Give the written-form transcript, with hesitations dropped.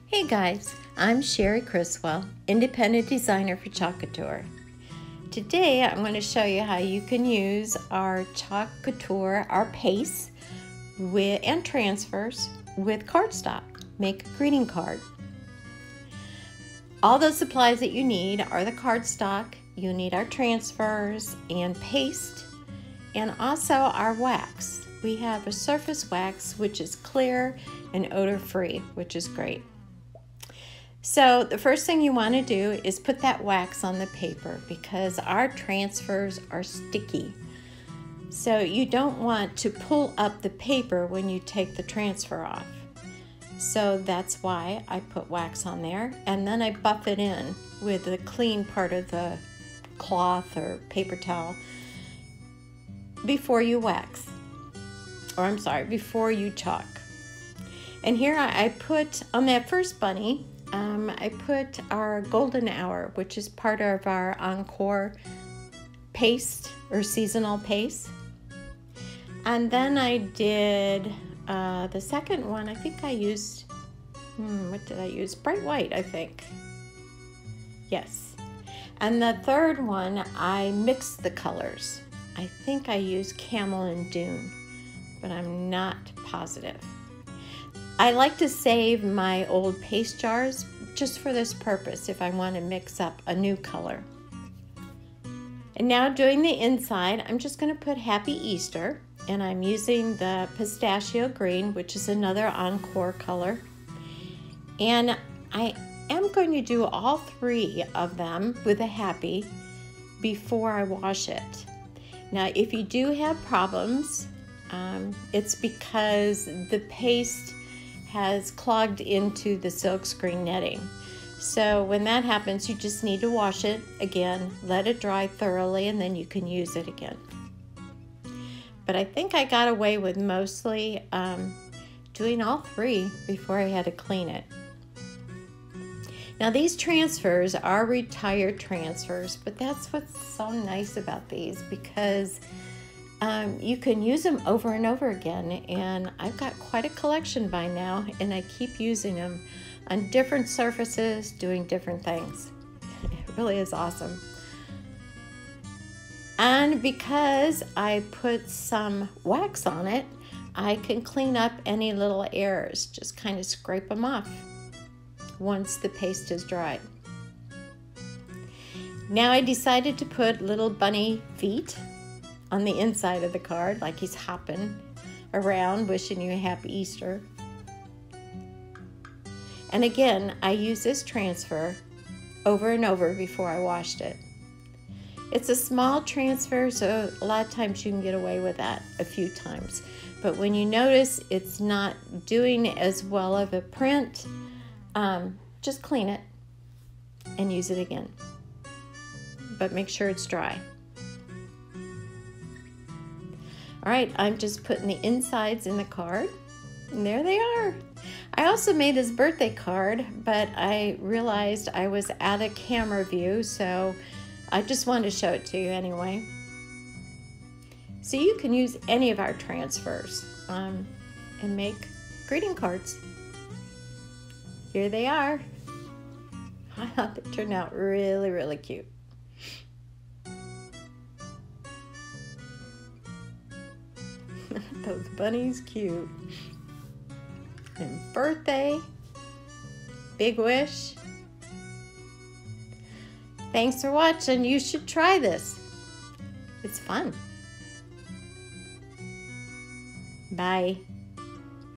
Hey guys, I'm Sherry Criswell, independent designer for Chalk Couture. Today I'm going to show you how you can use our Chalk Couture, our paste and transfers with cardstock. Make a greeting card. All the supplies that you need are the cardstock, you need our transfers and paste, and also our wax. We have a surface wax which is clear and odor-free, which is great. So the first thing you want to do is put that wax on the paper because our transfers are sticky. So you don't want to pull up the paper when you take the transfer off. So that's why I put wax on there, and then I buff it in with the clean part of the cloth or paper towel before you wax. Or I'm sorry, before you chalk. And here I put on that first bunny, I put our golden hour, which is part of our encore paste or seasonal paste. And then I did the second one, I think I used, what did I use? Bright white, I think. Yes. And the third one, I mixed the colors. I think I used camel and dune, but I'm not positive. I like to save my old paste jars just for this purpose if I want to mix up a new color. And now doing the inside, I'm just going to put Happy Easter, and I'm using the pistachio green, which is another encore color. And I am going to do all three of them with a happy before I wash it. Now, if you do have problems, it's because the paste has clogged into the silkscreen netting. So when that happens, you just need to wash it again, let it dry thoroughly, and then you can use it again. But I think I got away with mostly doing all three before I had to clean it. Now these transfers are retired transfers, but that's what's so nice about these, because you can use them over and over again, and I've got quite a collection by now, and I keep using them on different surfaces, doing different things. It really is awesome. And because I put some wax on it, I can clean up any little errors, just kind of scrape them off once the paste is dried. Now I decided to put little bunny feet on the inside of the card, like he's hopping around wishing you a happy Easter. And again, I use this transfer over and over before I washed it. It's a small transfer, so a lot of times you can get away with that a few times. But when you notice it's not doing as well of a print, just clean it and use it again. But make sure it's dry. All right, I'm just putting the insides in the card, and there they are. I also made this birthday card, but I realized I was out of camera view, so I just wanted to show it to you anyway. So you can use any of our transfers and make greeting cards. Here they are. I thought they turned out really, really cute. Those bunnies cute. And birthday, big wish. Thanks for watching. You should try this. It's fun. Bye.